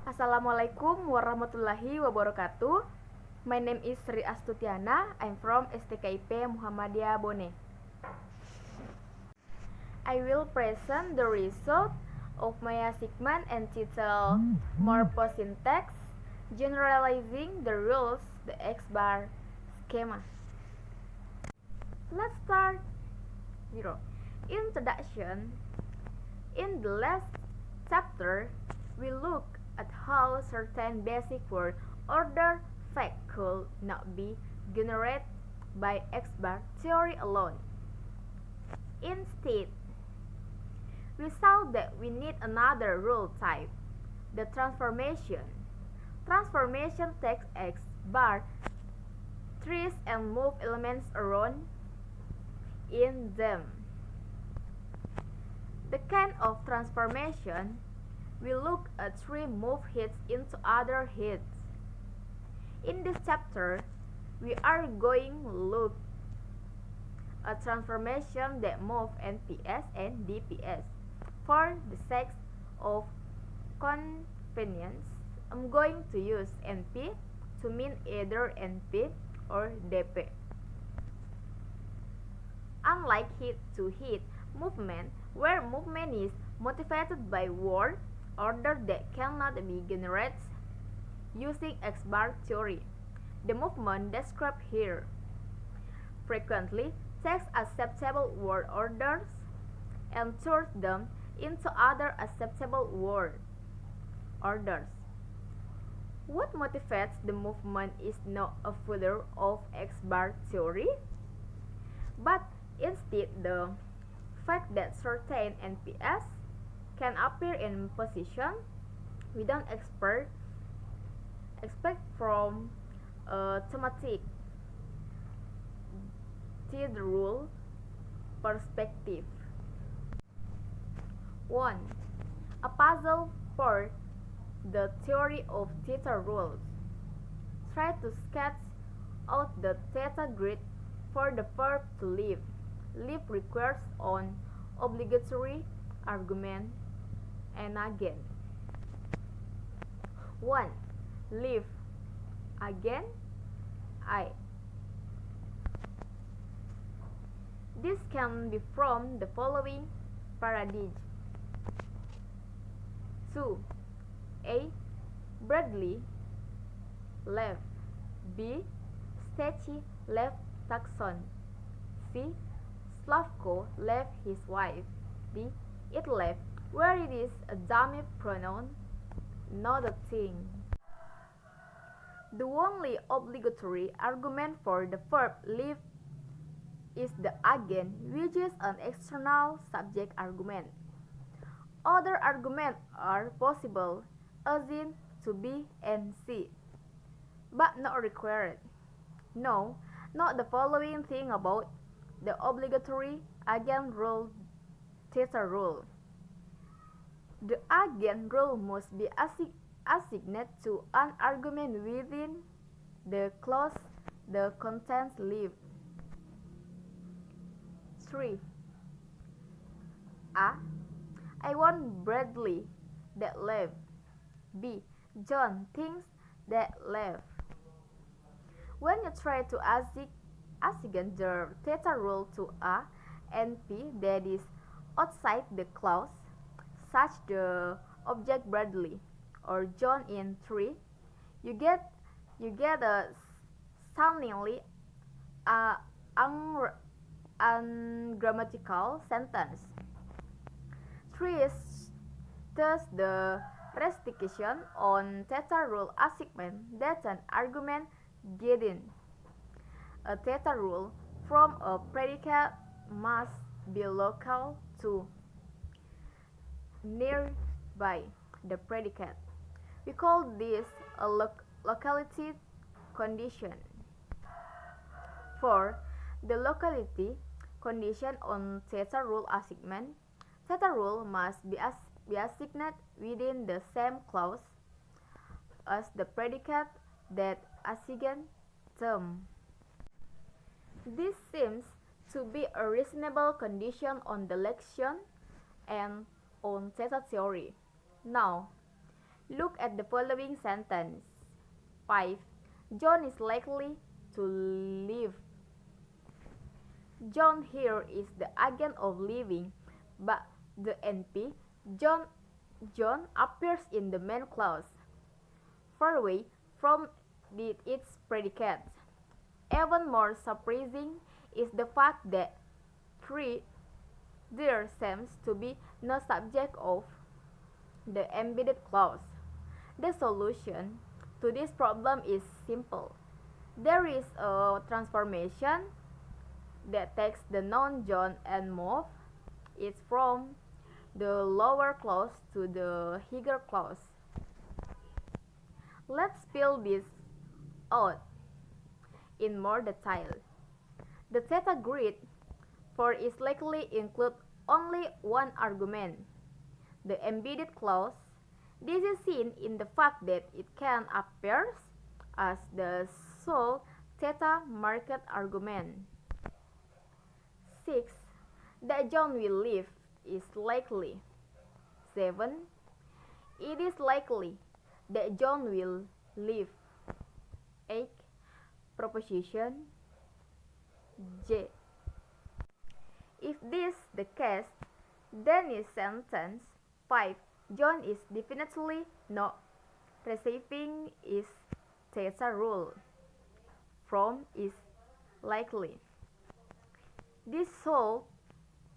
Assalamualaikum warahmatullahi wabarakatuh. My name is Sri Astutiana. I'm from STKIP Muhammadiyah Bone. I will present the result of my assignment entitled Morphosyntax, Generalizing the Rules, the X bar Schema. Let's start. 0. Introduction. In the last chapter, we look at how certain basic word order facts could not be generated by X bar theory alone. Instead, we saw that we need another rule type, the transformation. Transformation takes X bar trees and move elements around in them. The kind of transformation we look at three move heads into other heads. In this chapter, we are going to look at transformation that move NPS and DPS. For the sake of convenience, I'm going to use NP to mean either NP or DP. Unlike head-to-head movement, where movement is motivated by word order that cannot be generated using X bar theory, the movement described here frequently takes acceptable word orders and turns them into other acceptable word orders. What motivates the movement is not a further of X bar theory, but instead the fact that certain NPS can appear in position we don't expect from a thematic third rule perspective. 1. A puzzle for the theory of theta rules. Try to sketch out the theta grid for the verb to live. Live requires an obligatory argument and again. 1. Live. Again, I. This can be from the following paradigm. 2. A. Bradley left. B. Stacey left Tucson. C. Slavko left his wife. D. It left, where it is a dummy pronoun, not a thing. The only obligatory argument for the verb live is the again, which is an external subject argument. Other arguments are possible, as in to B and C, but not required. No, not the following thing about the obligatory again rule, theta rule. The again rule must be assigned to an argument within the clause the contents live. 3. A. I want Bradley that left. B. John thinks that left. When you try to assign the theta rule to A and P that is outside the clause, such the object Bradley or John in 3, you get a soundingly ungrammatical sentence. 3 is thus the restriction on theta rule assignment that an argument getting a theta rule from a predicate must be local to nearby the predicate. We call this a locality condition. 4. The locality condition on theta rule assignment. Theta rule must be assigned within the same clause as the predicate that assigns them. This seems to be a reasonable condition on the lection and on theta theory. Now, Look at the following sentence. 5. John is likely to leave. John here is the agent of leaving, but the NP, John appears in the main clause, far away from its predicate. Even more surprising is the fact that 3. There seems to be no subject of the embedded clause. The solution to this problem is simple. There is a transformation that takes the noun John and moves it from the lower clause to the higher clause. Let's spell this out in more detail. The theta grid for is likely include only one argument, the embedded clause. This is seen in the fact that it can appear as the sole theta marked argument. 6. That John will leave is likely. 7. It is likely that John will leave. 8. Proposition J. If this is the case, then in sentence 5, John is definitely not receiving his theta rule. From is likely. This should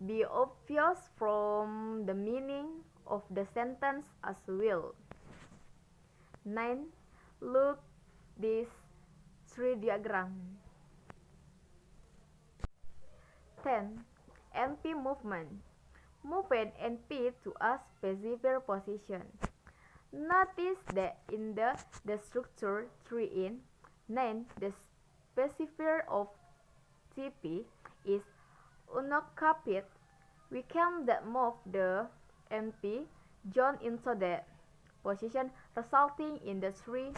be obvious from the meaning of the sentence as well. 9. Look this tree diagram. 10. NP movement. Move an NP to a specific position. Notice that in the structure 3 in 9, the specifier of TP is unoccupied. We can then move the NP John into that position, resulting in the 3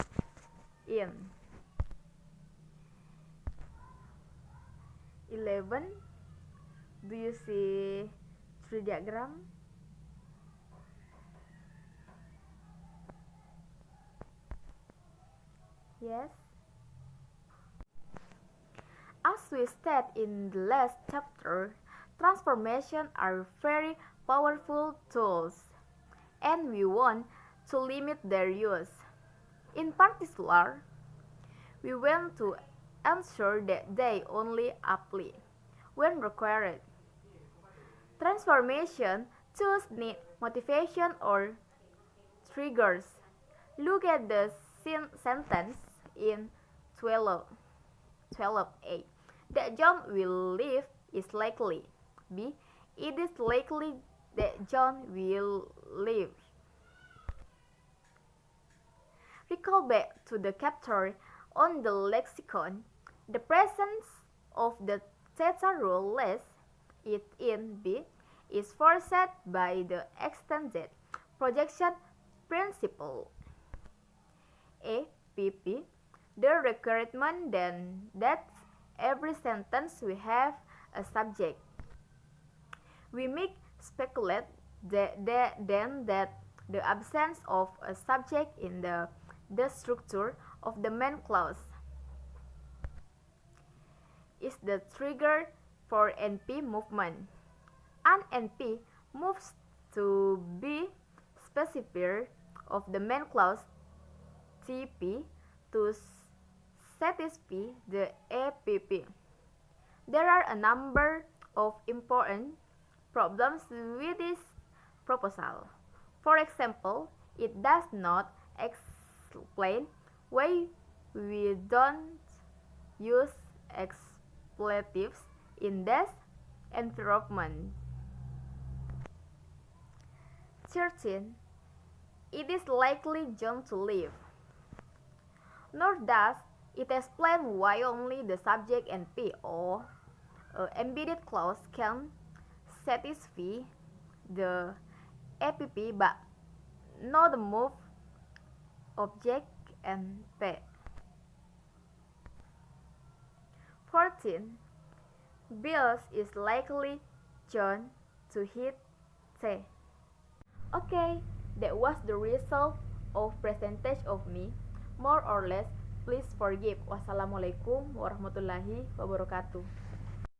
in. 11. Do you see tree diagram? Yes. As we stated in the last chapter, transformations are very powerful tools, and we want to limit their use. In particular, we want to ensure that they only apply when required. Transformation tools need motivation or triggers. Look at the sentence in 12a. That John will leave is likely. B. It is likely that John will leave. Recall back to the chapter on the lexicon. The presence of the theta rule less it in B is forced by the extended projection principle. A.P.P. The requirement then that every sentence we have a subject. We may speculate that the absence of a subject in the structure of the main clause is the trigger for NP movement. An NP moves to be specifier of the main clause TP to satisfy the APP. There are a number of important problems with this proposal. For example, it does not explain why we don't use expletives in this environment. 13. It is likely John to leave. Nor does it explain why only the subject NP or embedded clause can satisfy the APP but not the move object NP. 14. Bills is likely John to hit T. Okay, that was the result of percentage of me, more or less, please forgive. Wassalamualaikum warahmatullahi wabarakatuh.